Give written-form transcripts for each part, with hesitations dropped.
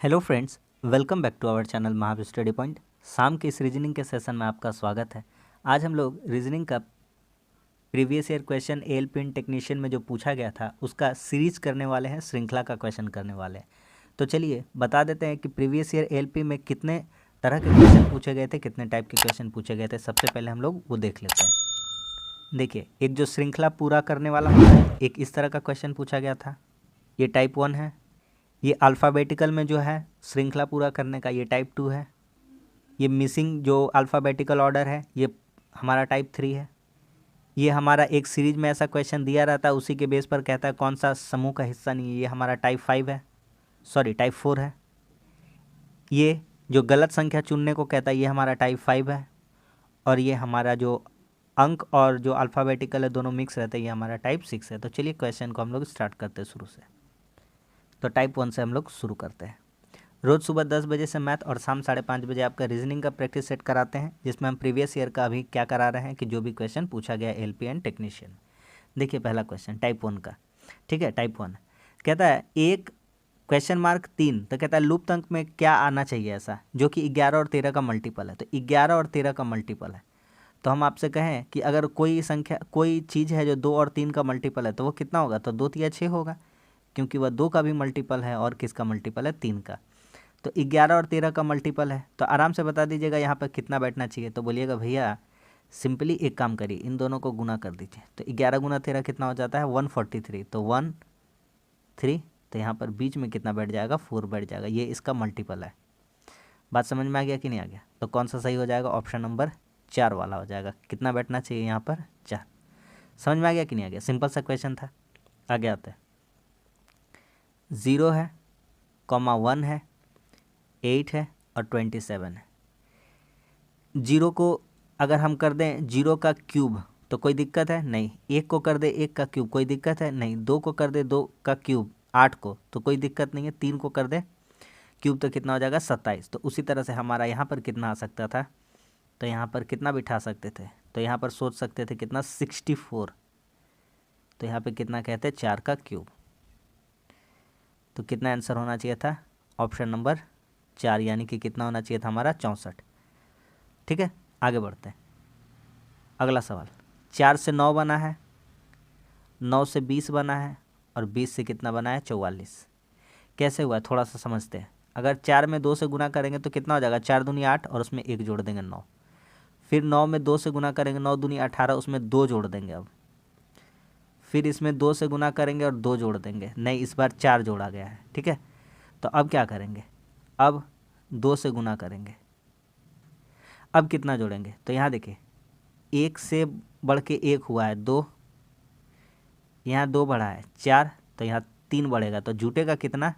Hello friends, welcome back to our channel Mahavir study point. शाम के इस रीजनिंग के सेशन में आपका स्वागत है। आज हम लोग रीजनिंग का प्रीवियस ईयर क्वेश्चन एएलपी इन टेक्नीशियन में जो पूछा गया था उसका सीरीज करने वाले हैं, श्रृंखला का क्वेश्चन करने वाले हैं। तो चलिए बता देते हैं कि प्रीवियस ईयर एएलपी में कितने तरह के क्वेश्चन पूछे गए थे, कितने टाइप के क्वेश्चन पूछे गए थे। सबसे पहले हम लोग वो देख लेते हैं। देखिए, एक जो श्रृंखला पूरा करने वाला होता है, एक इस तरह का क्वेश्चन पूछा गया था, ये टाइप 1 है। ये अल्फ़ाबेटिकल में जो है श्रृंखला पूरा करने का, ये टाइप 2 है। ये मिसिंग जो अल्फ़ाबेटिकल ऑर्डर है, ये हमारा टाइप 3 है। ये हमारा एक सीरीज में ऐसा क्वेश्चन दिया रहता है, उसी के बेस पर कहता है कौन सा समूह का हिस्सा नहीं है, ये हमारा टाइप 5 है, सॉरी टाइप 4 है। ये जो गलत संख्या चुनने को कहता है, ये हमारा टाइप 5 है। और ये हमारा जो अंक और जो अल्फ़ाबेटिकल है दोनों मिक्स रहते हैं, ये हमारा टाइप 6 है। तो चलिए क्वेश्चन को हम लोग स्टार्ट करते हैं शुरू से। तो टाइप 1 से हम लोग शुरू करते हैं। रोज़ सुबह 10 बजे से मैथ और शाम 5:30 बजे आपका रीजनिंग का प्रैक्टिस सेट कराते हैं, जिसमें हम प्रीवियस ईयर का अभी क्या करा रहे हैं कि जो भी क्वेश्चन पूछा गया एलपी एंड टेक्नीशियन। देखिए पहला क्वेश्चन टाइप 1 का, ठीक है। टाइप 1 कहता है एक क्वेश्चन मार्क 3, तो कहता है लुप्त अंक में क्या आना चाहिए ऐसा जो कि 11 और 13 का मल्टीपल है। तो 11 और 13 का मल्टीपल है, तो हम आपसे कहें कि अगर कोई संख्या, कोई चीज़ है जो 2 और 3 का मल्टीपल है, तो वो कितना होगा? तो 2 तिया 6 होगा, क्योंकि वह 2 का भी मल्टीपल है और किसका मल्टीपल है? 3 का। तो 11 और 13 का मल्टीपल है, तो आराम से बता दीजिएगा यहाँ पर कितना बैठना चाहिए। तो बोलिएगा भैया सिंपली एक काम करिए, इन दोनों को गुना कर दीजिए। तो 11 गुना 13 कितना हो जाता है? 143। तो 1 3, तो यहाँ पर बीच में कितना बैठ जाएगा? 4 बैठ जाएगा। ये इसका मल्टीपल है। बात समझ में आ गया कि नहीं आ गया? तो कौन सा सही हो जाएगा? ऑप्शन नंबर 4 वाला हो जाएगा। कितना बैठना चाहिए यहाँ पर? 4। समझ में आ गया कि नहीं आ गया? सिंपल सा क्वेश्चन था। आगे आते हैं। 0 है, 1 है, 8 है और 27 है। 0 को अगर हम कर दें 0 का क्यूब तो कोई दिक्कत है? नहीं। 1 को कर दे 1 का क्यूब, कोई दिक्कत है? नहीं। 2 को कर दे 2 का क्यूब 8 को, तो कोई दिक्कत नहीं है। 3 को कर दे क्यूब तो कितना हो जाएगा? 27। तो उसी तरह से हमारा यहाँ पर कितना आ सकता था? तो यहाँ पर कितना बिठा सकते थे? तो यहाँ पर सोच सकते थे कितना? 64। तो यहाँ पर कितना कहते हैं? 4 का क्यूब। तो कितना आंसर होना चाहिए था? ऑप्शन नंबर 4, यानी कि कितना होना चाहिए था हमारा? 64। ठीक है, आगे बढ़ते हैं। अगला सवाल, 4 से 9 बना है, 9 से 20 बना है और 20 से कितना बना है? 44। कैसे हुआ है थोड़ा सा समझते हैं। अगर 4 में 2 से गुना करेंगे तो कितना हो जाएगा? 4 दूनी 8 और उसमें 1 जोड़ देंगे 9। फिर 9 में 2 से गुना करेंगे, 9 दूनी 18, उसमें 2 जोड़ देंगे। अब फिर इसमें 2 से गुना करेंगे और 2 जोड़ देंगे। नहीं, इस बार 4 जोड़ा गया है, ठीक है। तो अब क्या करेंगे? अब 2 से गुना करेंगे। अब कितना जोड़ेंगे? तो यहाँ देखिए, 1 से बढ़ के 1 हुआ है 2, यहाँ 2 बढ़ा है 4, तो यहाँ 3 बढ़ेगा, तो जुटेगा कितना?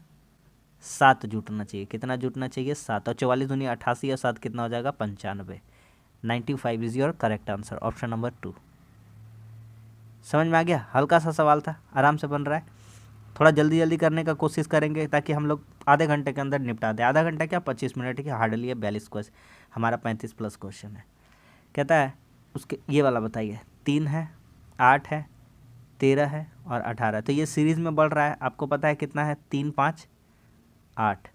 7 जुटना चाहिए। कितना जुटना चाहिए? 7। और 44 दूनी 88 और 7 कितना हो जाएगा? 95। 95 is your correct answer, option number 2। समझ में आ गया? हल्का सा सवाल था, आराम से बन रहा है। थोड़ा जल्दी जल्दी करने का कोशिश करेंगे ताकि हम लोग आधे घंटे के अंदर निपटा दें। आधा घंटा क्या, 25 मिनट की हार्डली है। 42 क्वेश्चन, हमारा 35 प्लस क्वेश्चन है। कहता है उसके ये वाला बताइए। 3 है, 8 है, 13 है और 18। तो ये सीरीज़ में बढ़ रहा है। आपको पता है कितना है? 3 5 8,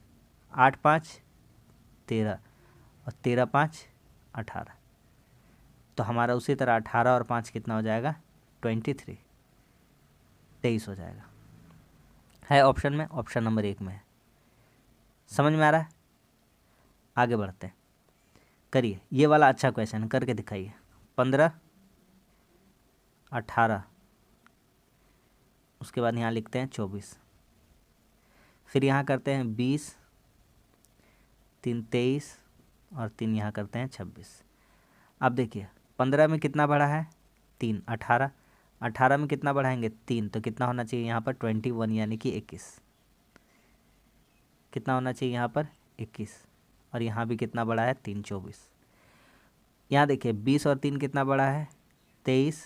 8 5 13 और 13 5 18। तो हमारा उसी तरह 18 और 5 कितना हो जाएगा? 23, 23 हो जाएगा। है ऑप्शन में, ऑप्शन नंबर 1 में है। समझ में आ रहा है? आगे बढ़ते हैं। करिए ये वाला अच्छा क्वेश्चन करके दिखाइए। 15 18, उसके बाद यहाँ लिखते हैं 24, फिर यहाँ करते हैं 20, 3 23 और 3 यहाँ करते हैं 26। अब देखिए 15 में कितना बढ़ा है? 3। 18, 18 में कितना बढ़ाएंगे? 3, तो कितना होना चाहिए यहाँ पर? 21, यानी कि 21। कितना होना चाहिए यहाँ पर? 21। और यहाँ भी कितना बढ़ा है? 3 24। यहाँ देखिए 20 और 3 कितना बढ़ा है? 23।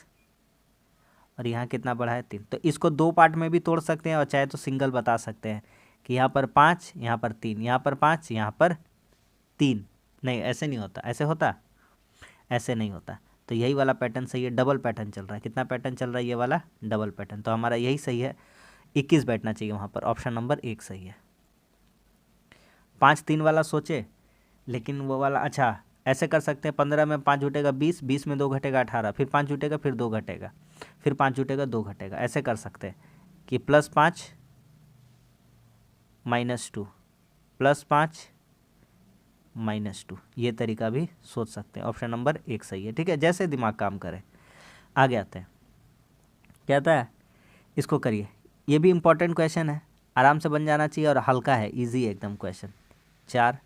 और यहाँ कितना बढ़ा है? 3। तो इसको 2 पार्ट में भी तोड़ सकते हैं और चाहे तो सिंगल बता सकते हैं कि यहाँ पर 5, यहाँ पर 3, यहाँ पर 5, यहाँ पर 3। नहीं, ऐसे नहीं होता। ऐसे होता? ऐसे नहीं होता। तो यही वाला पैटर्न सही है। डबल पैटर्न चल रहा है। कितना पैटर्न चल रहा है? ये वाला डबल पैटर्न। तो हमारा यही सही है, 21 बैठना चाहिए वहाँ पर। ऑप्शन नंबर 1 सही है। 5 3 वाला सोचे, लेकिन वो वाला अच्छा ऐसे कर सकते हैं, 15 में 5 जुटेगा 20, 20 में 2 घटेगा 18, फिर 5 जुटेगा, फिर 2 घटेगा, फिर 5 जुटेगा 2 घटेगा, ऐसे कर सकते हैं कि +5 -2 +5 -2, ये तरीका भी सोच सकते हैं। ऑप्शन नंबर 1 सही है। ठीक है, जैसे दिमाग काम करे। आगे आते हैं, क्या आता है, इसको करिए, ये भी इम्पोर्टेंट क्वेश्चन है, आराम से बन जाना चाहिए और हल्का है, इजी है एकदम क्वेश्चन। 4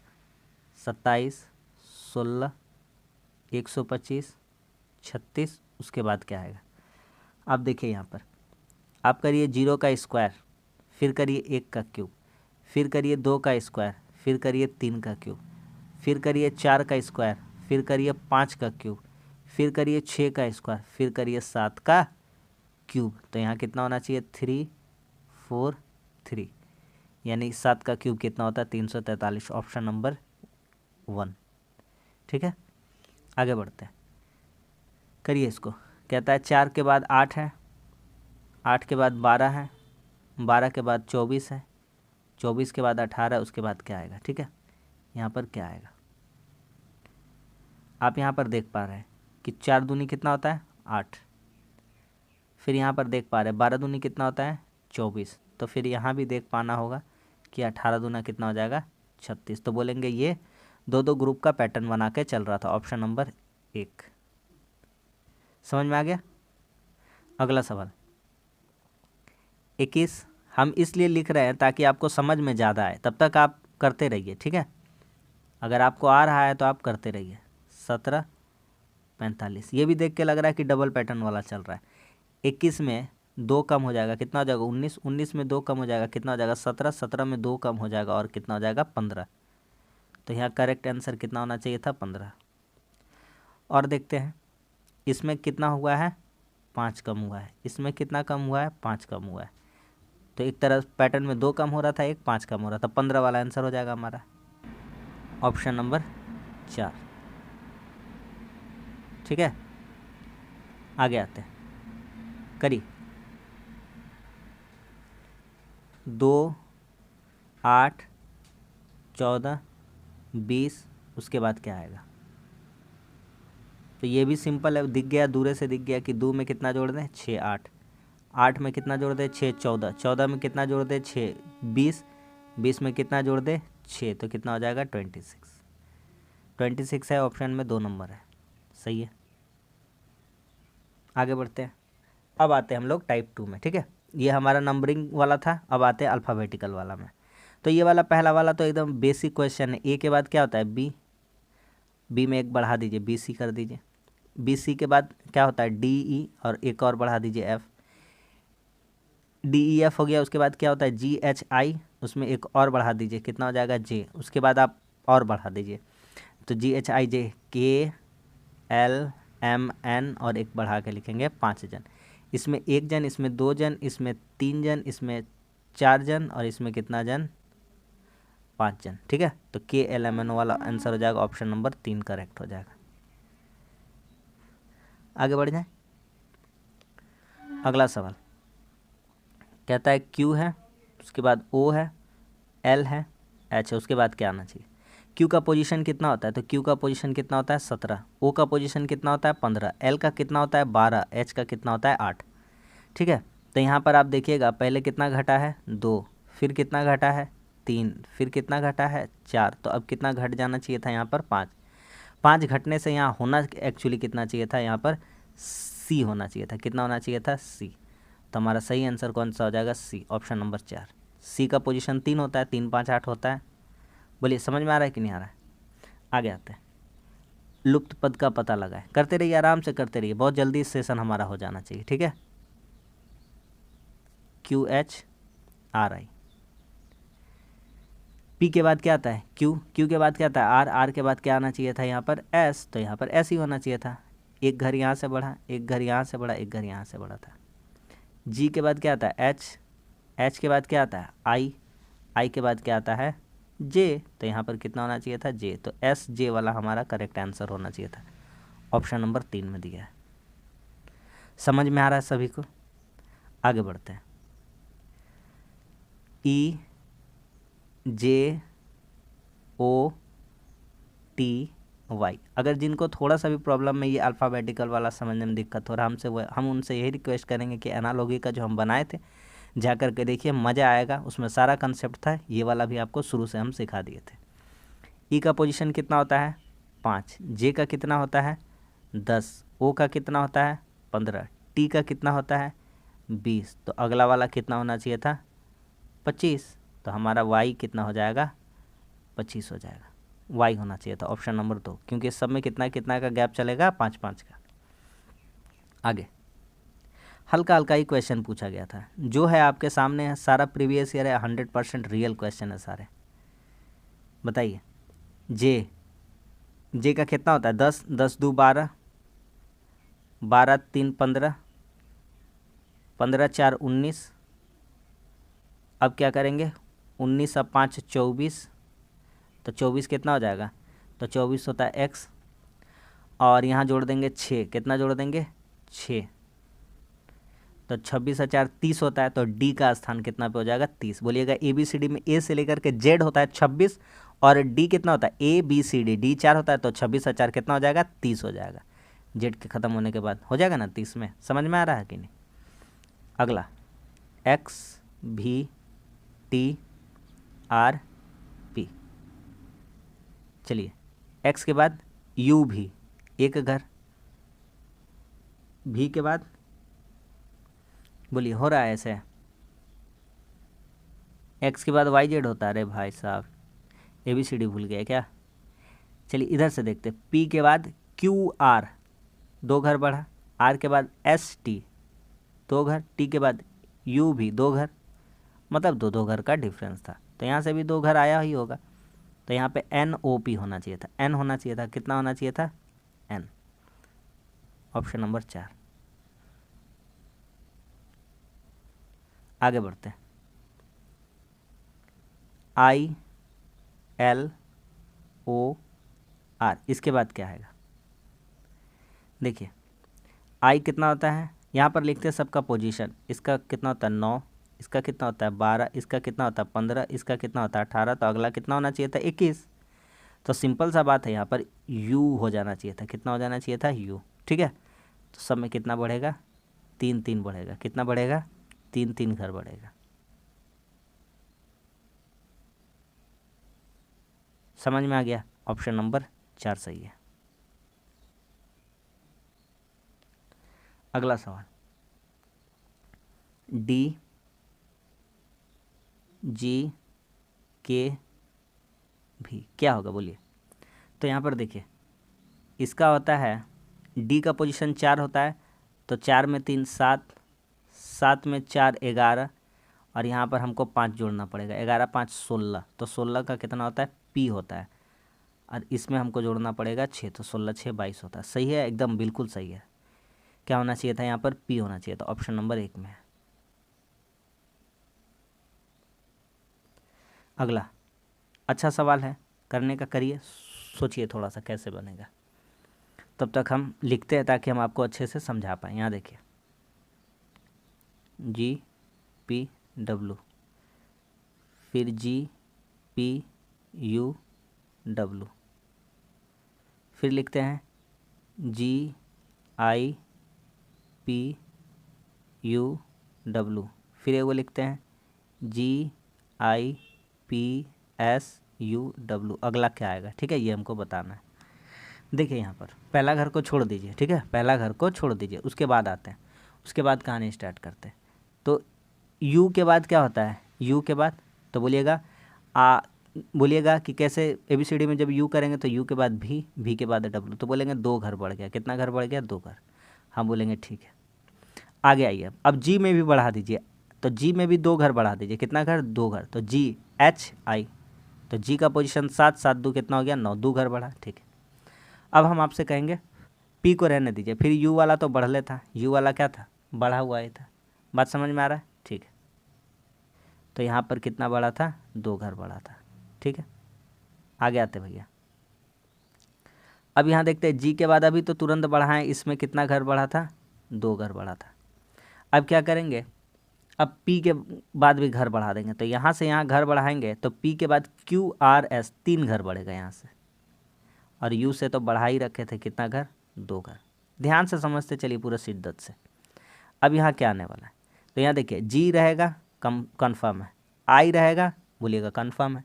27 16 125 36, उसके बाद क्या आएगा। आप देखिए यहाँ पर, आप करिए 0 का स्क्वायर, फिर करिए 1 का क्यूब, फिर करिए 2 का स्क्वायर, फिर करिए 3 का क्यूब, फिर करिए 4 का स्क्वायर, फिर करिए 5 का क्यूब, फिर करिए 6 का स्क्वायर, फिर करिए 7 का क्यूब। तो यहाँ कितना होना चाहिए, 3 4 3, यानी 7 का क्यूब कितना होता है, 343। Option number 1। ठीक है, आगे बढ़ते हैं, करिए इसको। कहता है 4 के बाद 8 है, 8 के बाद 12 है, 12 के बाद 24 है, 24 के बाद 18, उसके बाद क्या आएगा। ठीक है, यहाँ पर क्या आएगा, आप यहाँ पर देख पा रहे हैं कि 4 दूनी कितना होता है, 8। फिर यहाँ पर देख पा रहे हैं 12 दूनी कितना होता है, 24। तो फिर यहाँ भी देख पाना होगा कि 18 दूना कितना हो जाएगा, 36। तो बोलेंगे ये दो दो ग्रुप का पैटर्न बना के चल रहा था। ऑप्शन नंबर 1 समझ में आ गया। अगला सवाल 21, हम इसलिए लिख रहे हैं ताकि आपको समझ में ज़्यादा आए, तब तक आप करते रहिए। ठीक है, अगर आपको आ रहा है तो आप करते रहिए। 17 45, ये भी देख के लग रहा है कि डबल पैटर्न वाला चल रहा है। 21 में 2 कम हो जाएगा, कितना हो जाएगा, 19, 19 में 2 कम हो जाएगा, कितना हो जाएगा, 17, 17 में 2 कम हो जाएगा और कितना हो जाएगा, 15। तो यहाँ करेक्ट आंसर कितना होना चाहिए था, 15। और देखते हैं इसमें कितना हुआ है, 5 कम हुआ है, इसमें कितना कम हुआ है, 5 कम हुआ है। तो एक तरह पैटर्न में 2 कम हो रहा था, एक 5 कम हो रहा था, 15 वाला आंसर हो जाएगा हमारा। Option number 4। ठीक है, आगे आते हैं, करिए। 2 8 14 20, उसके बाद क्या आएगा। तो ये भी सिंपल है, दिख गया, दूरे से दिख गया कि 2 में कितना जोड़ दें, 6 8, 8 में कितना जोड़ दें, 6 14, 14 में कितना जोड़ दें, 6 20, 20 में कितना जोड़ दें, 6, तो कितना हो जाएगा, 26। 26 है, ऑप्शन में 2 नंबर है, सही है। आगे बढ़ते हैं, अब आते हैं हम लोग टाइप 2 में। ठीक है, ये हमारा नंबरिंग वाला था, अब आते हैं अल्फ़ाबेटिकल वाला में। तो ये वाला पहला वाला तो एकदम बेसिक क्वेश्चन है। ए के बाद क्या होता है, बी, बी में एक बढ़ा दीजिए, बी सी कर दीजिए। बी सी के बाद क्या होता है, डी ई, और एक और बढ़ा दीजिए, एफ। डी ई एफ हो गया, उसके बाद क्या होता है, जी एच आई, उसमें एक और बढ़ा दीजिए, कितना हो जाएगा, जे। उसके बाद आप और बढ़ा दीजिए, तो जी एच आई जे, के एल एम एन, और एक बढ़ा के लिखेंगे 5 जन। इसमें 1 जन, इसमें 2 जन, इसमें 3 जन, इसमें 4 जन, और इसमें कितना जन, 5 जन। ठीक है, तो के एल एम एन वाला आंसर हो जाएगा, ऑप्शन नंबर 3 करेक्ट हो जाएगा। आगे बढ़ जाए, अगला सवाल कहता है क्यू है, उसके बाद ओ है, एल है, एच है, उसके बाद क्या आना चाहिए। क्यू का पोजीशन कितना होता है, तो क्यू का पोजीशन कितना होता है, 17। ओ का पोजीशन कितना होता है, 15। एल का कितना होता है, 12। एच का कितना होता है, 8। ठीक है, तो यहाँ पर आप देखिएगा पहले कितना घटा है, 2, फिर कितना घटा है, 3, फिर कितना घटा है, 4। तो अब कितना घट जाना चाहिए था, यहाँ पर 5। 5 घटने से यहाँ होना एक्चुअली कितना चाहिए था, यहाँ पर सी होना चाहिए था, कितना होना चाहिए था, सी। तो हमारा सही आंसर कौन सा हो जाएगा, सी, ऑप्शन नंबर 4। सी का पोजीशन 3 होता है, 3 5 8 होता है। बोलिए समझ में आ रहा है कि नहीं आ रहा है। आगे आते हैं, लुप्त पद का पता लगाएं। करते रहिए, आराम से करते रहिए, बहुत जल्दी सेशन हमारा हो जाना चाहिए। ठीक है, क्यू एच आर आई, पी के बाद क्या आता है, क्यू, क्यू के बाद क्या आता है, आर, आर के बाद क्या आना चाहिए था, यहाँ पर एस, तो यहाँ पर एस ही होना चाहिए था। एक घर यहाँ से बढ़ा, एक घर यहाँ से बढ़ा, एक घर यहाँ से बढ़ा था। जी के बाद क्या आता है, एच, एच के बाद क्या आता है, आई, आई के बाद क्या आता है, जे, तो यहाँ पर कितना होना चाहिए था, जे। तो एस जे वाला हमारा करेक्ट आंसर होना चाहिए था, ऑप्शन नंबर 3 में दिया है। समझ में आ रहा है सभी को। आगे बढ़ते हैं, ई जे O T Y। अगर जिनको थोड़ा सा भी प्रॉब्लम में ये अल्फ़ाबेटिकल वाला समझने में दिक्कत हो रहा है, हम उनसे यही रिक्वेस्ट करेंगे कि एनालॉगी का जो हम बनाए थे जा कर के देखिए, मज़ा आएगा। उसमें सारा कंसेप्ट था, ये वाला भी आपको शुरू से हम सिखा दिए थे। ई का पोजीशन कितना होता है 5, जे का कितना होता है 10, ओ का कितना होता है 15, टी का कितना होता है 20। तो अगला वाला कितना होना चाहिए था 25। तो हमारा वाई कितना हो जाएगा 25 हो जाएगा। वाई होना चाहिए था ऑप्शन नंबर 2, क्योंकि सब में कितना कितना का गैप चलेगा 5-5 का। आगे हल्का हल्का ही क्वेश्चन पूछा गया था, जो है आपके सामने है, सारा प्रीवियस ईयर है, 100% रियल क्वेश्चन है सारे। बताइए जे का कितना होता है 10, 10 2 12, 12 3 15, 15 4 19। अब क्या करेंगे 19 अब 5 24, तो 24 कितना हो जाएगा, तो 24 होता है एक्स, और यहाँ जोड़ देंगे 6, कितना जोड़ देंगे 6, तो 26 और 4 30 होता है। तो डी का स्थान कितना पे हो जाएगा 30। बोलिएगा ABCD में ए से लेकर के जेड होता है 26, और डी कितना होता है ABCD, डी 4 होता है, तो 26 और 4 कितना हो जाएगा 30 हो जाएगा। जेड के ख़त्म होने के बाद हो जाएगा ना 30 में, समझ में आ रहा है कि नहीं। अगला एक्स भी टी आर पी। चलिए एक्स के बाद यू भी, एक घर, भी के बाद बोलिए हो रहा है ऐसे, एक्स के बाद वाई जेड होता है। अरे भाई साहब ABCD भूल गए क्या। चलिए इधर से देखते, पी के बाद क्यू आर, 2 घर बढ़ा, आर के बाद ST 2 घर, टी के बाद यू भी 2 घर, मतलब 2-2 घर का डिफरेंस था। तो यहाँ से भी 2 घर आया ही होगा, तो यहाँ पे NOP होना चाहिए था, N होना चाहिए था, कितना होना चाहिए था N, ऑप्शन नंबर 4। आगे बढ़ते हैं, ILOR, इसके बाद क्या आएगा देखिए, आई कितना होता है, यहाँ पर लिखते हैं सबका पोजीशन, इसका कितना होता है 9, इसका कितना होता है 12, इसका कितना होता है 15, इसका कितना होता है 18, तो अगला कितना होना चाहिए था 21। तो सिंपल सा बात है, यहाँ पर यू हो जाना चाहिए था, कितना हो जाना चाहिए था यू, ठीक है। तो सब में कितना बढ़ेगा 3-3 बढ़ेगा, कितना बढ़ेगा 3-3 घर बढ़ेगा। समझ में आ गया, ऑप्शन नंबर 4 सही है। अगला सवाल, डी जी के भी क्या होगा बोलिए। तो यहाँ पर देखिए, इसका होता है डी का पोजीशन 4 होता है, तो 4 में 3 7, 7 में 4 11, और यहाँ पर हमको 5 जोड़ना पड़ेगा, 11 5 16, तो 16 का कितना होता है पी होता है, और इसमें हमको जोड़ना पड़ेगा 6, तो 16 6 22 होता है। सही है, एकदम बिल्कुल सही है। क्या होना चाहिए था यहाँ पर पी होना चाहिए था, ऑप्शन नंबर 1 में है। अगला अच्छा सवाल है, करने का करिए, सोचिए थोड़ा सा कैसे बनेगा, तब तक हम लिखते हैं ताकि हम आपको अच्छे से समझा पाएँ। यहाँ देखिए GPW, फिर GPUW, फिर लिखते हैं GIPUW, फिर वो लिखते हैं GIPSUW। अगला क्या आएगा, ठीक है, ये हमको बताना है। देखिए यहाँ पर पहला घर को छोड़ दीजिए, ठीक है, पहला घर को छोड़ दीजिए, उसके बाद आते हैं, उसके बाद कहानी स्टार्ट करते हैं। तो यू के बाद क्या होता है, यू के बाद तो बोलिएगा बोलिएगा कि कैसे ABCD में जब यू करेंगे तो यू के बाद भी के बाद W, तो बोलेंगे 2 घर बढ़ गया, कितना घर बढ़ गया 2 घर, हम बोलेंगे ठीक है। आगे आइए, अब जी में भी बढ़ा दीजिए, तो जी में भी 2 घर बढ़ा दीजिए, कितना घर 2 घर, तो GHI, तो जी का पोजीशन 7, 7 2 कितना हो गया 9, 2 घर बढ़ा, ठीक है। अब हम आपसे कहेंगे पी को रहने दीजिए, फिर यू वाला तो बढ़ले था, यू वाला क्या था बढ़ा हुआ ही था, बात समझ में आ रहा है, ठीक है। तो यहाँ पर कितना बढ़ा था 2 घर बढ़ा था, ठीक है। आगे आते भैया, अब यहाँ देखते हैं जी के बाद अभी तो तुरंत बढ़ा है, इसमें कितना घर बढ़ा था 2 घर बढ़ा था। अब क्या करेंगे, अब P के बाद भी घर बढ़ा देंगे, तो यहाँ से यहाँ घर बढ़ाएंगे तो P के बाद QRS 3 घर बढ़ेगा यहाँ से, और U से तो बढ़ा ही रखे थे कितना घर, 2 घर। ध्यान से समझते चलिए पूरा शिद्दत से। अब यहाँ क्या आने वाला है, तो यहाँ देखिए G रहेगा कन्फर्म है, I रहेगा बोलिएगा कन्फर्म है,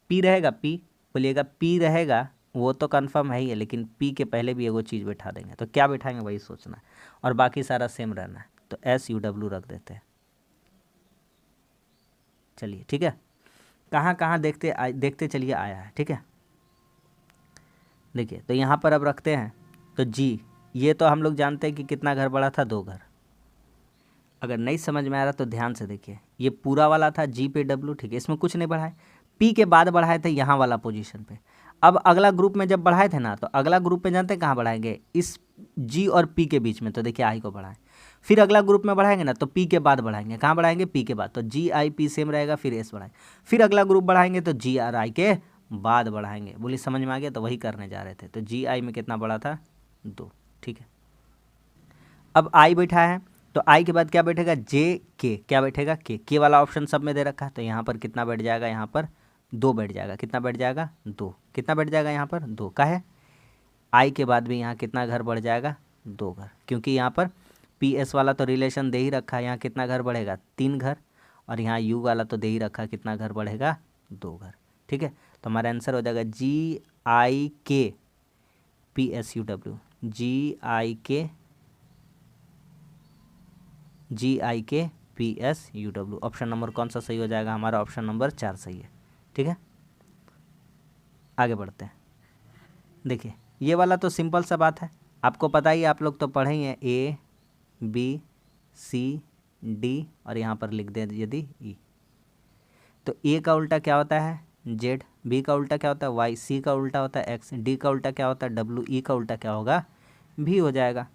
P रहेगा, P बोलिएगा P रहेगा वो तो कन्फर्म है ही है, लेकिन P के पहले भी एगो चीज़ बैठा देंगे, तो क्या बैठाएंगे वही सोचना है, और बाकी सारा सेम रहना है, तो SUW रख देते हैं। चलिए ठीक है, कहाँ कहाँ देखते चलिए आया है, ठीक है। देखिए तो यहाँ पर अब रखते हैं, तो G ये तो हम लोग जानते हैं कि कितना घर बढ़ा था, 2 घर। अगर नहीं समझ में आ रहा तो ध्यान से देखिए, ये पूरा वाला था G पे W, ठीक है, इसमें कुछ नहीं बढ़ाए, P के बाद बढ़ाए थे यहाँ वाला पोजीशन पे। अब अगला ग्रुप में जब बढ़ाए थे ना, तो अगला ग्रुप में जानते हैं कहाँ बढ़ाएंगे, इस G और P के बीच में, तो देखिए I को बढ़ाएं। फिर अगला ग्रुप में बढ़ाएंगे ना, तो P के बाद बढ़ाएंगे, कहाँ बढ़ाएंगे, P के बाद, तो GIP सेम रहेगा, फिर S बढ़ाएंगे। फिर अगला ग्रुप बढ़ाएंगे तो GRI के बाद बढ़ाएंगे। बोलिए समझ में आ गया, तो वही करने जा रहे थे। तो GI में कितना बढ़ा था, 2, ठीक है। अब I बैठा है, तो I के बाद क्या बैठेगा, JK, क्या बैठेगा, K वाला ऑप्शन सब में दे रखा है, तो यहाँ पर कितना बैठ जाएगा, यहाँ पर 2 बैठ जाएगा, कितना बैठ जाएगा, 2, कितना बैठ जाएगा यहाँ पर 2 का है। I के बाद भी यहाँ कितना घर बढ़ जाएगा, 2 घर, क्योंकि यहाँ पर PS वाला तो रिलेशन दे ही रखा है, यहाँ कितना घर बढ़ेगा, 3 घर, और यहाँ U वाला तो दे ही रखा है, कितना घर बढ़ेगा, 2 घर, ठीक है। तो हमारा आंसर हो जाएगा GIK PSUW, GIK PSUW। Option number कौन सा सही हो जाएगा, हमारा ऑप्शन नंबर 4 सही है, ठीक है। आगे बढ़ते हैं। देखिए ये वाला तो सिंपल सा बात है, आपको पता ही, आप लोग तो पढ़े ही हैं, ABCD और यहाँ पर लिख दें यदि E, तो A का उल्टा क्या होता है, Z, B का उल्टा क्या होता है, Y, C का उल्टा होता है X, D का उल्टा क्या होता है, W, E का उल्टा क्या होगा, V हो जाएगा।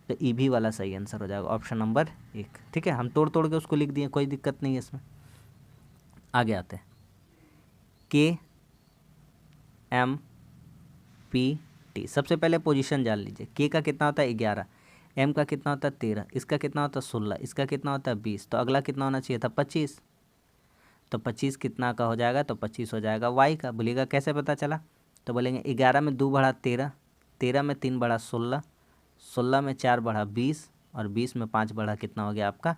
तो EV वाला सही आंसर हो जाएगा, ऑप्शन नंबर 1, ठीक है। हम तोड़ तोड़ के उसको लिख दिए, कोई दिक्कत नहीं है इसमें। आगे आते हैं, KMPT। सबसे पहले पोजीशन जान लीजिए, K का कितना होता है 11, M का कितना होता है 13, इसका कितना होता है 16, इसका कितना होता है 20, तो अगला कितना होना चाहिए था 25, तो 25 कितना का हो जाएगा, तो 25 हो जाएगा Y का। बोलिएगा कैसे पता चला, तो बोलेंगे 11 में 2 बढ़ा 13, 13 में 3 बढ़ा 16, 16 में 4 बढ़ा 20, और 20 में 5 बढ़ा कितना हो गया आपका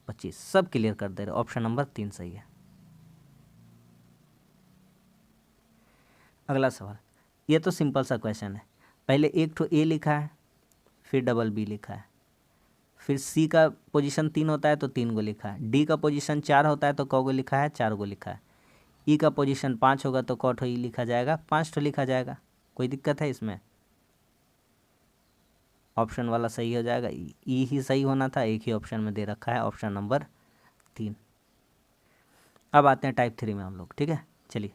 25। सब क्लियर कर दे रहे, ऑप्शन नंबर 3 सही है। अगला सवाल, ये तो सिंपल सा क्वेश्चन है, पहले एक ठो A लिखा है, फिर डबल B लिखा है, फिर C का पोजीशन 3 होता है तो 3 गो लिखा है, D का पोजीशन 4 होता है तो क गो लिखा है, 4 गो लिखा है, E का पोजीशन 5 होगा तो क ठो E लिखा जाएगा, 5 ठो लिखा जाएगा। कोई दिक्कत है इसमें, ऑप्शन वाला सही हो जाएगा, E ही सही होना था, एक ही ऑप्शन में दे रखा है, ऑप्शन नंबर 3। अब आते हैं टाइप 3 में हम लोग, ठीक है। चलिए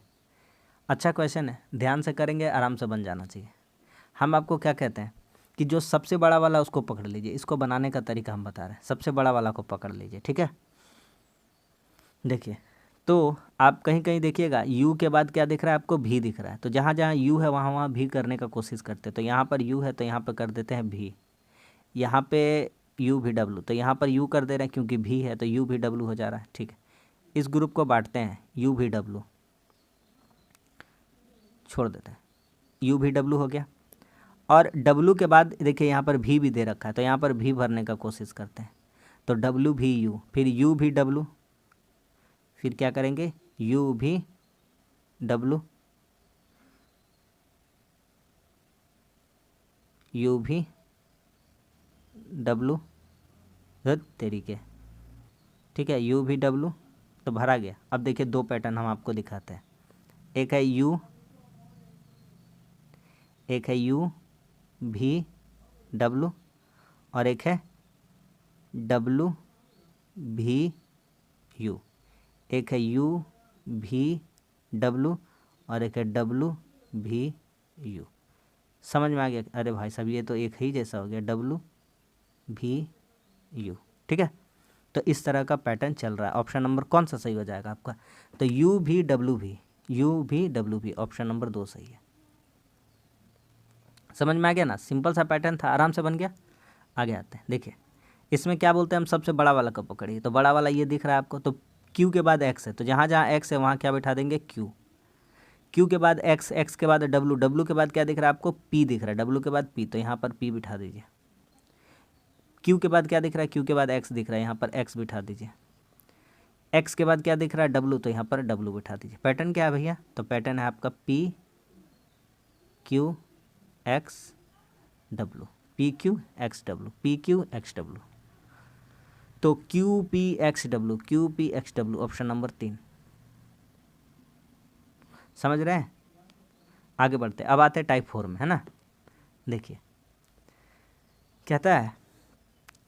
अच्छा क्वेश्चन है, ध्यान से करेंगे, आराम से बन जाना चाहिए। हम आपको क्या कहते हैं कि जो सबसे बड़ा वाला उसको पकड़ लीजिए, इसको बनाने का तरीका हम बता रहे हैं, सबसे बड़ा वाला को पकड़ लीजिए, ठीक है। देखिए तो आप कहीं कहीं देखिएगा U के बाद क्या दिख रहा है आपको, V दिख रहा है, तो जहाँ जहाँ U है वहाँ वहाँ V करने का कोशिश करते हैं। तो यहाँ पर U है तो यहाँ पर कर देते हैं V, यहाँ पे UVW, तो यहाँ पर U कर दे रहे हैं क्योंकि V है तो UVW हो जा रहा है, ठीक है। इस ग्रुप को बांटते हैं, UVW छोड़ देते हैं, UVW हो गया। और W के बाद देखिए यहाँ पर V भी दे रखा है, तो यहाँ पर V भरने का कोशिश करते हैं, तो WVU, फिर UVW, फिर क्या करेंगे UVW, UVW तरीके, ठीक है, UVW तो भरा गया। अब देखिए 2 पैटर्न हम आपको दिखाते हैं, एक है UVW और एक है WVU, एक है UVW और एक है WVU। समझ में आ गया, अरे भाई साहब ये तो एक ही जैसा हो गया, WVU, ठीक है। तो इस तरह का पैटर्न चल रहा है, ऑप्शन नंबर कौन सा सही हो जाएगा आपका, तो UVW, ऑप्शन नंबर 2 सही है। समझ में आ गया ना, सिंपल सा पैटर्न था, आराम से बन गया। आगे आते हैं, देखिए इसमें क्या बोलते हैं हम, सबसे बड़ा वाला को पकड़िए, तो बड़ा वाला ये दिख रहा है आपको, तो क्यू के बाद एक्स है, तो जहाँ जहाँ एक्स है वहाँ क्या बैठा देंगे, क्यू। क्यू के बाद एक्स, एक्स के बाद डब्लू, डब्लू के बाद क्या दिख रहा है आपको, पी दिख रहा है, डब्लू के बाद पी, तो यहाँ पर पी बिठा दीजिए। क्यू के बाद क्या दिख रहा है, क्यू के बाद एक्स दिख रहा है, यहाँ पर एक्स बिठा दीजिए। एक्स के बाद क्या दिख रहा है, डब्लू, तो यहाँ पर डब्लू बिठा दीजिए। पैटर्न क्या है भैया, तो पैटर्न है आपका P Q X W, P Q X W, P Q X W. तो Q P X W, Q P X W, option number 3। समझ रहे हैं? आगे बढ़ते, अब आते हैं टाइप 4 में, है ना। देखिए कहता है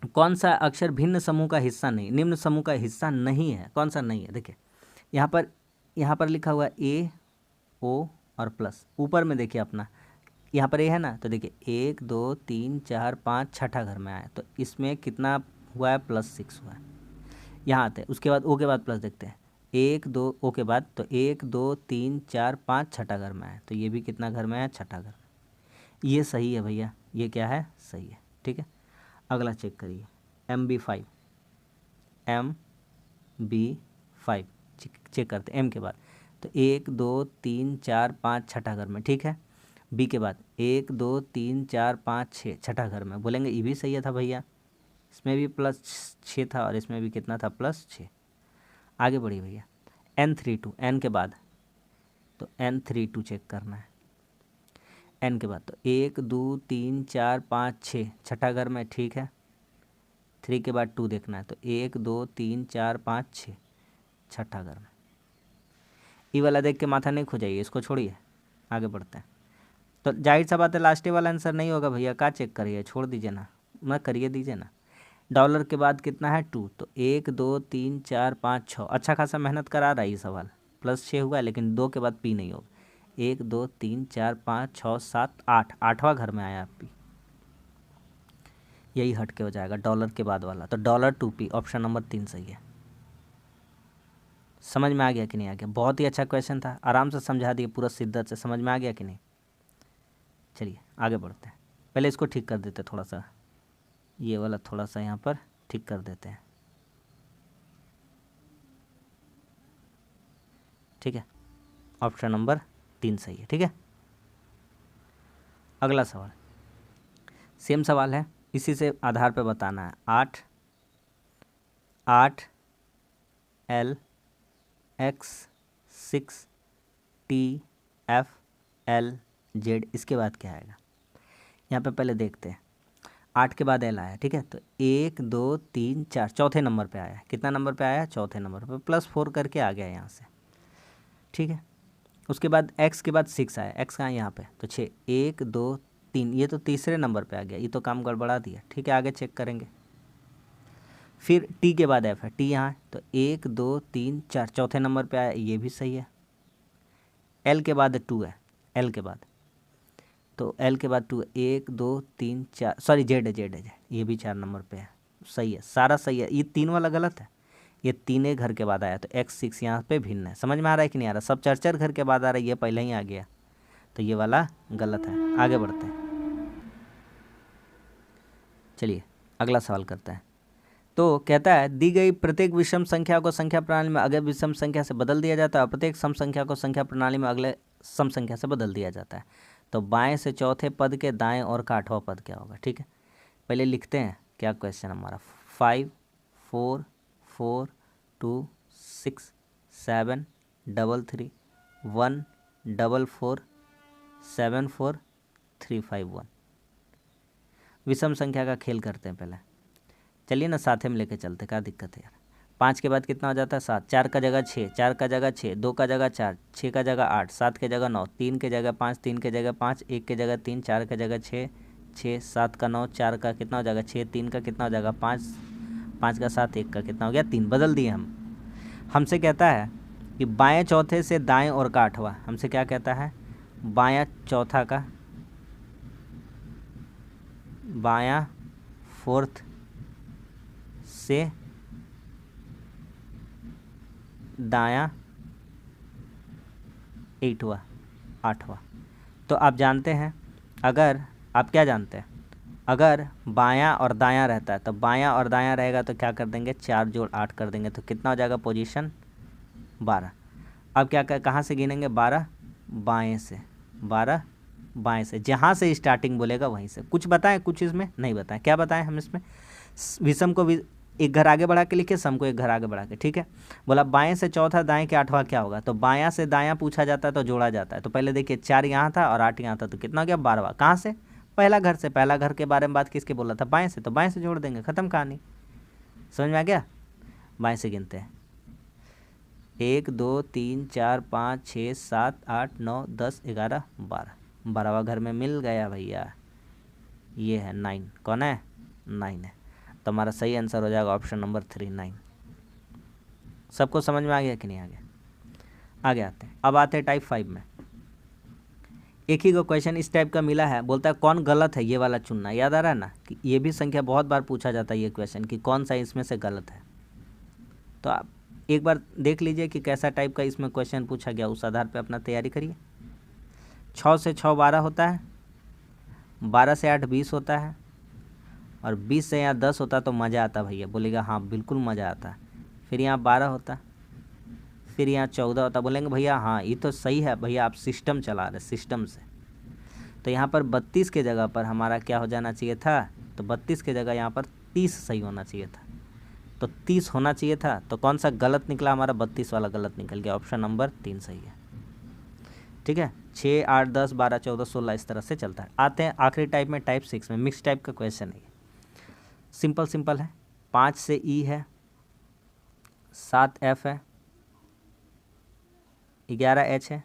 कौन सा अक्षर भिन्न समूह का हिस्सा नहीं, निम्न समूह का हिस्सा नहीं है, कौन सा नहीं है। देखिए यहाँ पर लिखा हुआ है ए ओ और प्लस, ऊपर में देखिए अपना यहाँ पर ए है ना, तो देखिए 1 2 3 4 5 छठा घर में आया, तो इसमें कितना हुआ है, +6 हुआ है। यहाँ आते हैं, उसके बाद ओ के बाद प्लस देखते हैं, 1 2 ओ के बाद, तो 1 2 3 4 5 छठा घर में आया, तो ये भी कितना घर में आया, छठा घर। ये सही है भैया, ये क्या है, सही है, ठीक है। अगला चेक करिए, MB5, MB5 चेक करते हैं। एम के बाद तो 1 2 3 4 5 छठा घर में, ठीक है। बी के बाद 1 2 3 4 5 6 छठा घर में, बोलेंगे ये भी सही था भैया, इसमें भी +6 था और इसमें भी कितना था, +6। आगे बढ़िए भैया, N32, एन के बाद तो N32 चेक करना है। एन के बाद तो 1 2 3 4 5 6 छठा घर में, ठीक है। 3 के बाद 2 देखना है, तो 1 2 3 4 5 6 छठा घर में। ई वाला देख के माथा नहीं खुजाइए, इसको छोड़िए, आगे बढ़ते हैं। तो जाहिर सा बात है लास्ट वाला आंसर नहीं होगा भैया, का चेक करिए, छोड़ दीजिए ना, मैं करिए दीजिए ना। डॉलर के बाद कितना है, 2, तो 1 2 3 4 5 6, अच्छा खासा मेहनत करा रहा है ये सवाल, +6 हुआ है, लेकिन 2 के बाद पी नहीं होगा। 1 2 3 4 5 6 7 8, आठवां घर में आया पी, यही हट के हो जाएगा डॉलर के बाद वाला, तो $2P, ऑप्शन नंबर 3 सही है। समझ में आ गया कि नहीं आ गया, बहुत ही अच्छा क्वेश्चन था, आराम से समझा दिए पूरा शिद्दत से, समझ में आ गया कि नहीं। चलिए आगे बढ़ते हैं, पहले इसको ठीक कर देते थोड़ा सा, ये वाला थोड़ा सा यहाँ पर ठीक कर देते हैं, ठीक है। ऑप्शन नंबर 3 सही है, ठीक है। अगला सवाल सेम सवाल है, इसी से आधार पे बताना है। 8 L X 6 T F L Z, इसके बाद क्या आएगा, यहाँ पे पहले देखते हैं। 8 के बाद L आया, ठीक है, तो 1 2 3 4 चौथे नंबर पे आया, कितना नंबर पे आया, चौथे नंबर पे, +4 करके आ गया यहाँ से, ठीक है। उसके बाद X के बाद 6 आया, X कहाँ है, यहाँ पे, तो 6 1 2 3, ये तो तीसरे नंबर पे आ गया, ये तो काम गड़बड़ा दिया, ठीक है। आगे चेक करेंगे। फिर T के बाद F है, T यहाँ है, तो 1 2 3 4 चौथे नंबर पे आया, ये भी सही है। L के बाद 2 है, L के बाद, तो L के बाद 2, 1 2 3 4, सॉरी Z है, Z है, ये भी 4 नंबर पे है, सही है, सारा सही है। ये 3 वाला गलत है, ये 3 घर के बाद आया, तो X6 यहाँ पे भिन्न है। समझ में आ रहा है कि नहीं आ रहा, सब 4 घर के बाद आ रहा है, ये पहले ही आ गया, तो ये वाला गलत है। आगे बढ़ते हैं, चलिए अगला सवाल करते हैं। तो कहता है दी गई प्रत्येक विषम संख्या को संख्या प्रणाली में अगले विषम संख्या से बदल दिया जाता है और प्रत्येक सम संख्या को संख्या प्रणाली में अगले सम संख्या से बदल दिया जाता है। तो बाएं से चौथे पद के दाएं और का 8वां पद क्या होगा, ठीक है। पहले लिखते हैं क्या क्वेश्चन हमारा, 5 4 4 2 6 7 3 3 1 4 4 7 4 3 5 1। विषम संख्या का खेल करते हैं पहले, चलिए ना साथे में लेके चलते, क्या दिक्कत है यार। 5 के बाद कितना हो जाता है, 7, 4 का जगह 6, 4 का जगह 6, 2 का जगह 4, 6 का जगह 8, 7 के जगह 9, 3 के जगह 5, 3 के जगह 5, 1 के जगह 3, 4 के जगह 6, 6 7 का 9, 4 का कितना हो जाएगा 6, 3 का कितना हो जाएगा 5, 5 का 7, 1 का कितना हो गया 3, बदल दिए हम। हमसे कहता है कि बाएँ चौथे से दाएँ और का 8वां, हमसे क्या कहता है, बायाँ चौथा का, बायाँ 4th से दायां 8वां। तो आप जानते हैं, अगर आप क्या जानते हैं, अगर बायां और दायां रहता है तो बायां और दायां रहेगा तो क्या कर देंगे, 4 जोड़ 8 कर देंगे, तो कितना हो जाएगा पोजीशन 12। अब क्या कहाँ से गिनेंगे, 12 बाएं से, 12 बाएं से, जहाँ से स्टार्टिंग बोलेगा वहीं से। कुछ बताएं, कुछ इसमें नहीं बताएं, क्या बताएं हम इसमें, विषम को एक घर आगे बढ़ा के लिखिए, सम को एक घर आगे बढ़ा के, ठीक है। बोला बाएं से चौथा, दाएं के आठवां क्या होगा, तो बायां से दायां पूछा जाता है तो जोड़ा जाता है। तो पहले देखिए 4 यहाँ था और 8 यहाँ था, तो कितना हो गया 12वां। कहाँ से, पहला घर से। पहला घर के बारे में बात किसके बोला था, बाएं से, तो बाएं से जोड़ देंगे, खत्म कहानी। समझ में आ गया। बाएं से गिनते हैं, 1 2 3 4 5 6 7 8 9 10 11 12, 12वां घर में मिल गया भैया, ये है 9। कौन है, 9 है। तो हमारा सही आंसर हो जाएगा ऑप्शन नंबर 3, 9। सबको समझ में आ गया कि नहीं आ गया। आगे आते हैं, अब आते हैं टाइप 5 में। एक ही को क्वेश्चन इस टाइप का मिला है, बोलता है कौन गलत है, ये वाला चुनना। याद आ रहा है ना कि ये भी संख्या बहुत बार पूछा जाता है ये क्वेश्चन, कि कौन सा इसमें से गलत है। तो आप एक बार देख लीजिए कि कैसा टाइप का इसमें क्वेश्चन पूछा गया, उस आधार पर अपना तैयारी करिए। 6 से 6 12 होता है, 12 से 8 20 होता है, और 20 से यहाँ 10 होता तो मज़ा आता भैया, बोलेगा हाँ बिल्कुल मज़ा आता। फिर यहाँ 12 होता, फिर यहाँ 14 होता, बोलेंगे भैया हाँ ये तो सही है भैया, आप सिस्टम चला रहे सिस्टम से। तो यहाँ पर 32 के जगह पर हमारा क्या हो जाना चाहिए था, तो 32 के जगह यहाँ पर 30 सही होना चाहिए था। तो 30 होना चाहिए था, तो कौन सा गलत निकला, हमारा 32 वाला गलत निकल गया, ऑप्शन नंबर 3 सही है। ठीक है, 6 8 10 12 14 16 इस तरह से चलता है। आते हैं आखिरी टाइप में, टाइप 6 में, मिक्स टाइप का क्वेश्चन है। सिंपल सिंपल है, 5 से ई है, 7 एफ है, 11 एच है,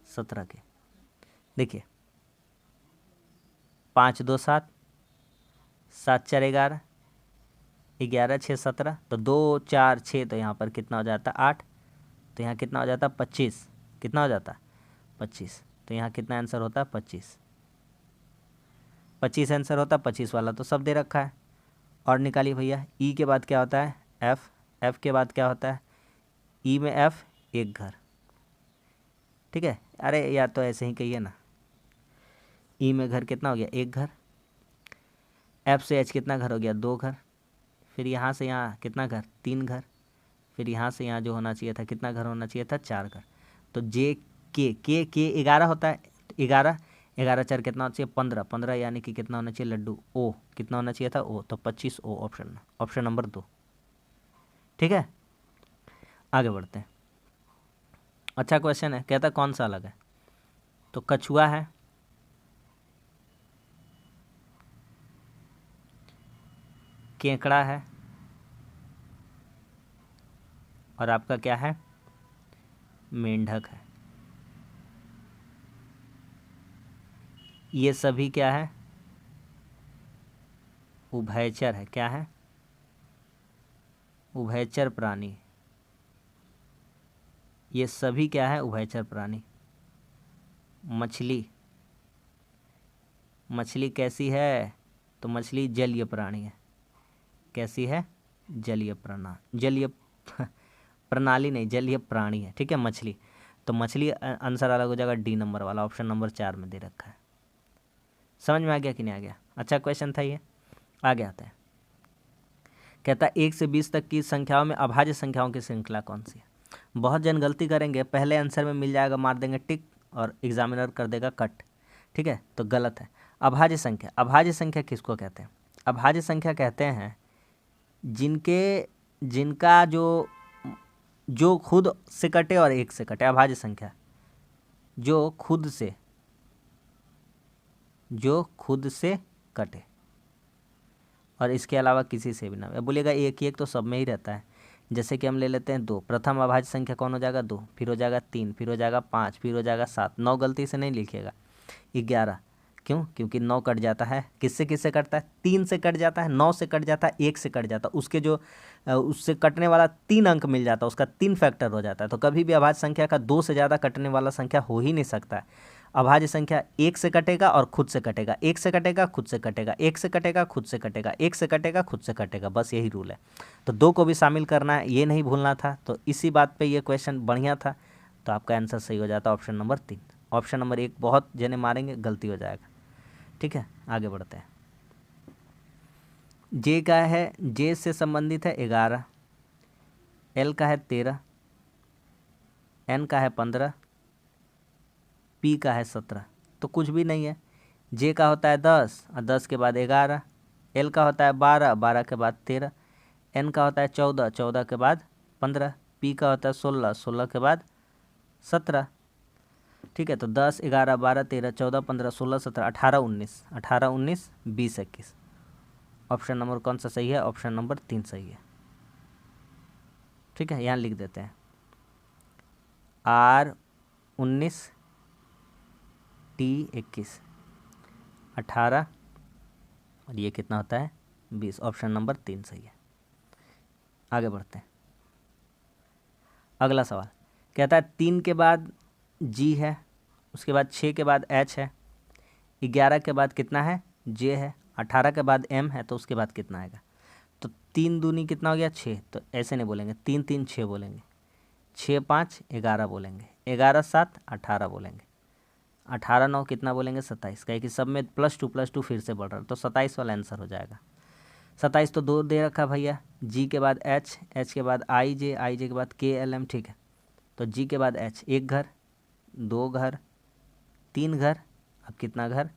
17 के। देखिए 5 2 7, 7 4 11, 11 6 17, तो 2 4 6, तो यहाँ पर कितना हो जाता 8, तो यहाँ कितना हो जाता 25, कितना हो जाता 25, तो यहाँ कितना आंसर होता 25, 25 आंसर होता। 25 वाला तो सब दे रखा है। और निकालिए भैया, ई के बाद क्या होता है एफ, एफ के बाद क्या होता है ई में एफ, एक घर। ठीक है, अरे या तो ऐसे ही कहिए ना, ई में घर कितना हो गया, एक घर। एफ से एच कितना घर हो गया, 2 घर। फिर यहाँ से यहाँ कितना घर, 3 घर। फिर यहाँ से यहाँ जो होना चाहिए था, कितना घर होना चाहिए था, 4 घर। तो जे के 11 होता है, 11 11 4 कितना होना चाहिए 15, 15 यानी कि कितना होना चाहिए लड्डू, ओ कितना होना चाहिए था ओ, तो 25 ओ, ऑप्शन नंबर 2। ठीक है, आगे बढ़ते हैं। अच्छा क्वेश्चन है, कहता कौन सा अलग है, तो कछुआ है, केकड़ा है, और आपका क्या है मेंढक है। ये सभी क्या है उभयचर है, क्या है उभयचर प्राणी। ये सभी क्या है उभयचर प्राणी। मछली, मछली कैसी है, तो मछली जलीय प्राणी है। कैसी है, जलीय जलीय प्रणाली नहीं, जलीय प्राणी है। ठीक है, मछली, तो मछली आंसर अलग हो जाएगा, डी नंबर वाला, ऑप्शन नंबर 4 में दे रखा है। समझ में आ गया कि नहीं आ गया। अच्छा क्वेश्चन था ये। आगे आता है, कहता है 1 से 20 तक की संख्याओं में अभाज्य संख्याओं की श्रृंखला कौन सी है। बहुत जन गलती करेंगे, पहले आंसर में मिल जाएगा, मार देंगे टिक, और एग्जामिनर कर देगा कट। ठीक है, तो गलत है। अभाज्य संख्या, अभाज्य संख्या किसको कहते हैं, अभाज्य संख्या कहते हैं जिनका जो खुद से कटे और 1 से कटे। अभाज्य संख्या जो खुद से कटे और इसके अलावा किसी से भी ना। बोलेगा एक ही, एक तो सब में ही रहता है। जैसे कि हम ले लेते हैं 2, प्रथम अभाज्य संख्या कौन हो जाएगा 2, फिर हो जाएगा 3, फिर हो जाएगा 5, फिर हो जाएगा 7, 9 गलती से नहीं लिखिएगा, 11। क्यों, क्योंकि 9 कट जाता है, किससे किससे कटता है, 3 से कट जाता है, 9 से कट जाता है, 1 से कट जाता है, उसके जो उससे कटने वाला 3 अंक मिल जाता है, उसका 3 फैक्टर हो जाता है। तो कभी भी अभाज्य संख्या का 2 से ज़्यादा कटने वाला संख्या हो ही नहीं सकता है। अभाज्य संख्या 1 से कटेगा और खुद से कटेगा, 1 से कटेगा खुद से कटेगा, 1 से कटेगा खुद से कटेगा, 1 से कटेगा खुद से कटेगा, बस यही रूल है। तो 2 को भी शामिल करना है, ये नहीं भूलना था। तो इसी बात पे ये क्वेश्चन बढ़िया था, तो आपका आंसर सही हो जाता ऑप्शन नंबर 3। ऑप्शन नंबर 1 बहुत जने मारेंगे, गलती हो जाएगा। ठीक है, आगे बढ़ते हैं। जे का है, जे से संबंधित है 11, एल का है 13, एन का है 15, पी का है 17, तो कुछ भी नहीं है। जे का होता है 10 और 10 के बाद 11, एल का होता है 12, 12 के बाद 13, एन का होता है 14, 14 के बाद 15, पी का होता है 16, 16 के बाद 17। ठीक है, तो 10, 11, 12, 13, 14, 15, 16, 17, 18, 19, 18, 19, 20, 21। ऑप्शन नंबर कौन सा सही है? ऑप्शन नंबर 3 सही है। ठीक है, यहाँ लिख देते हैं R 19, T 21, 18 और ये कितना होता है? 20। ऑप्शन नंबर 3 सही है। आगे बढ़ते हैं। अगला सवाल कहता है 3 के बाद G है, उसके बाद 6 के बाद H है, 11 के बाद कितना है? J है, 18 के बाद M है, तो उसके बाद कितना आएगा? तो 3 दूनी कितना हो गया? 6। तो ऐसे नहीं बोलेंगे, 3 3 6 बोलेंगे, 6 5 11 बोलेंगे, 11 7 18 बोलेंगे, 18 9 कितना बोलेंगे? 27। कहे कि सब में +2 फिर से बढ़ रहा है, तो 27 वाला आंसर हो जाएगा। 27 तो 2 दे रखा भैया, G के बाद H, H के बाद I J के बाद K L M। ठीक है, तो G के बाद H, 1 घर, 2 घर, 3 घर, अब कितना घर?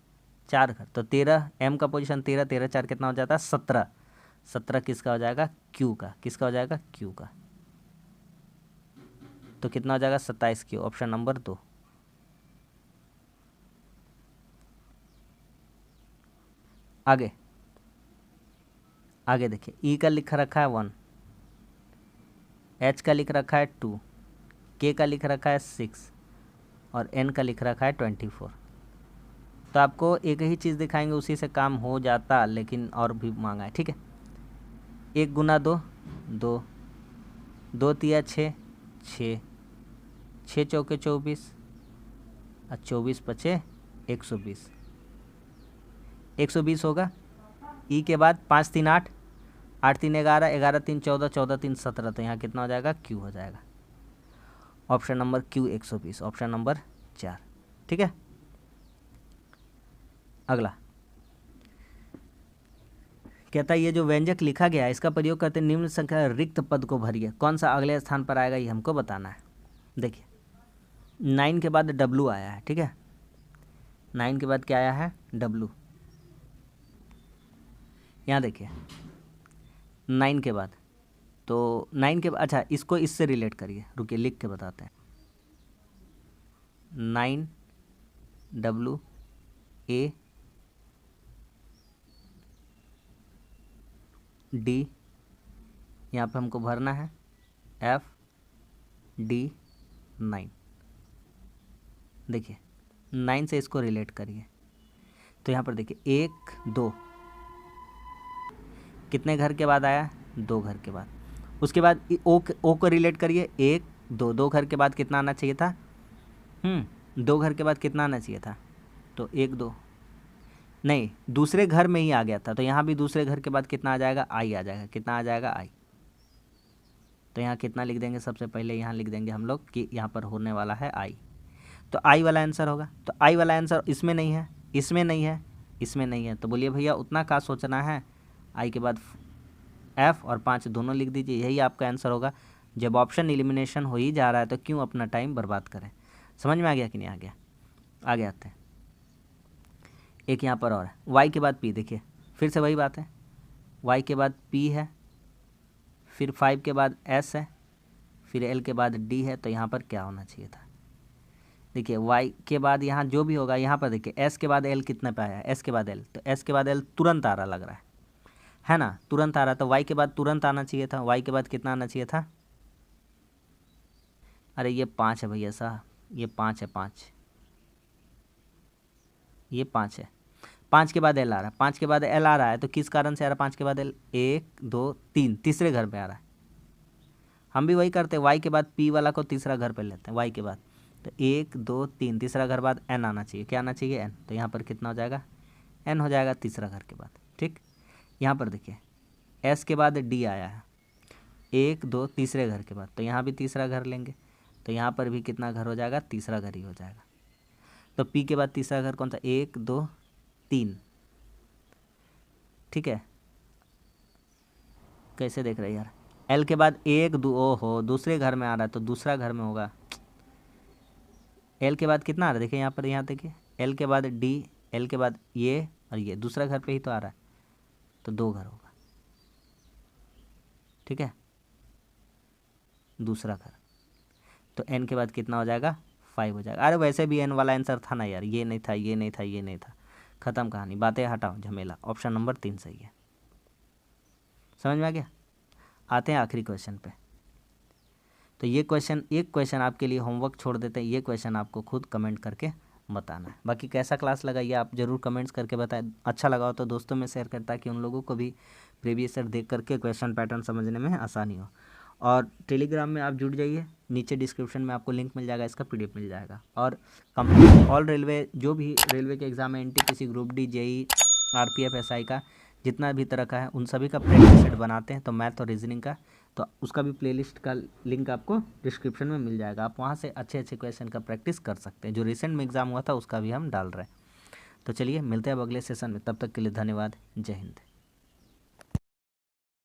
4 घर। तो 13, M का पोजीशन 13, 13 4 कितना हो जाता है? 17। 17 किसका हो जाएगा? Q का। किसका हो जाएगा? Q का। तो कितना हो जाएगा? 27 Q। Option number 2। आगे आगे देखिए, E का लिख रखा है 1, H का लिख रखा है 2, K का लिख रखा है 6 और N का लिख रखा है 24। तो आपको एक ही चीज़ दिखाएंगे, उसी से काम हो जाता, लेकिन और भी मांगा है। ठीक है, 1 गुना 2 2, 2 तिया 6 6, 6 चौके 24 और 24 पचे 120। 120 होगा। ई के बाद 5 3 8, 8 3 11, 11 3 14, 14 3 17। तो यहाँ कितना हो जाएगा? Q हो जाएगा। Option number Q 120, option number 4। ठीक है, अगला कहता है ये जो व्यंजक लिखा गया है इसका प्रयोग करते निम्न संख्या रिक्त पद को भरिए। कौन सा अगले स्थान पर आएगा ये हमको बताना है। देखिए 9 के बाद W आया है। ठीक है, 9 के बाद क्या आया है? W। यहाँ देखिए 9 के बाद, तो 9 के अच्छा इसको इससे रिलेट करिए, रुकिए लिख के बताते हैं। 9 W A D, यहाँ पे हमको भरना है F D 9। देखिए 9 से इसको रिलेट करिए, तो यहाँ पर देखिए 1 2 कितने घर के बाद आया? 2 घर के बाद। उसके बाद ओ को रिलेट करिए, 1 2, 2 घर के बाद कितना आना चाहिए था? 2 घर के बाद कितना आना चाहिए था? तो 1 2 नहीं, दूसरे घर में ही आ गया था, तो यहाँ भी दूसरे घर के बाद कितना आ जाएगा? आई आ जाएगा। कितना आ जाएगा? आई। तो यहाँ कितना लिख देंगे? सबसे पहले यहाँ लिख देंगे हम लोग कि यहाँ पर होने वाला है आई, तो आई वाला आंसर होगा। तो आई वाला आंसर इसमें नहीं है, इसमें नहीं है, इसमें नहीं है, तो बोलिए भैया उतना का सोचना है? आई के बाद F और 5 दोनों लिख दीजिए, यही आपका आंसर होगा। जब ऑप्शन एलिमिनेशन हो ही जा रहा है तो क्यों अपना टाइम बर्बाद करें। समझ में आ गया कि नहीं आ गया? आगे आते हैं। एक यहाँ पर और है, Y के बाद P। देखिए फिर से वही बात है, Y के बाद P है, फिर 5 के बाद S है, फिर L के बाद D है, तो यहाँ पर क्या होना चाहिए था? देखिए Y के बाद यहाँ जो भी होगा, यहाँ पर देखिए S के बाद L कितने पे आया? S के बाद L, तो S के बाद L तुरंत आ रहा लग रहा है ना? तुरंत आ रहा, तो Y के बाद तुरंत आना चाहिए था। Y के बाद कितना आना चाहिए था? अरे ये 5 है भैया साहब, ये 5 है, 5, ये 5 है। 5 के बाद L आ रहा है, 5 के बाद L आ रहा है, तो किस कारण से आ रहा है 5 के बाद L? 1 2 3, तीसरे घर पे आ रहा है। हम भी वही करते हैं, Y के बाद P वाला को तीसरा घर पे लेते हैं, Y के बाद, तो 1 2 3, तीसरा घर बाद N आना चाहिए। क्या आना चाहिए? N। तो यहाँ पर कितना हो जाएगा? N हो जाएगा तीसरा घर के बाद। ठीक, यहाँ पर देखिए S के बाद D आया है, 1 2 तीसरे घर के बाद, तो यहाँ भी तीसरा घर लेंगे, तो यहाँ पर भी कितना घर हो जाएगा? तीसरा घर ही हो जाएगा। तो P के बाद तीसरा घर कौन सा? 1 2 3। ठीक है, कैसे देख रहे हैं यार, एल के बाद 1 2, ओहो दूसरे घर में आ रहा है तो दूसरा घर में होगा। एल के बाद कितना आ रहा है देखिए यहाँ पर, यहाँ देखिए एल के बाद डी, एल के बाद ये और ये दूसरा घर पे ही तो आ रहा है, तो 2 घर होगा। ठीक है, दूसरा घर, तो एन के बाद कितना हो जाएगा, 5 हो जाएगा। अरे वैसे भी एन वाला आंसर था ना यार, ये नहीं था, ये नहीं था, ये नहीं था, ख़त्म कहानी, बातें हटाओ झमेला। ऑप्शन नंबर 3 सही है। समझ में आ गया। आते हैं आखिरी क्वेश्चन पे। तो ये क्वेश्चन, एक क्वेश्चन आपके लिए होमवर्क छोड़ देते हैं, ये क्वेश्चन आपको खुद कमेंट करके बताना है। बाकी कैसा क्लास लगा ये आप ज़रूर कमेंट्स करके बताएं। अच्छा लगा हो तो दोस्तों में शेयर करें ताकि उन लोगों को भी प्रीवियस ईयर देख करके क्वेश्चन पैटर्न समझने में आसानी हो। और टेलीग्राम में आप जुड़ जाइए, नीचे डिस्क्रिप्शन में आपको लिंक मिल जाएगा, इसका PDF मिल जाएगा। और ऑल रेलवे, जो भी रेलवे के एग्ज़ाम है, NTPC group D, JEE, RPF, SI का जितना भी तरह का है, उन सभी का प्रैक्टिस सेट बनाते हैं, तो मैथ और रीजनिंग का, तो उसका भी प्लेलिस्ट का लिंक आपको डिस्क्रिप्शन में मिल जाएगा। आप वहाँ से अच्छे अच्छे क्वेश्चन का प्रैक्टिस कर सकते हैं। जो रिसेंट में एग्ज़ाम हुआ था उसका भी हम डाल रहे हैं। तो चलिए मिलते हैं अब अगले सेशन में, तब तक के लिए धन्यवाद। जय हिंद।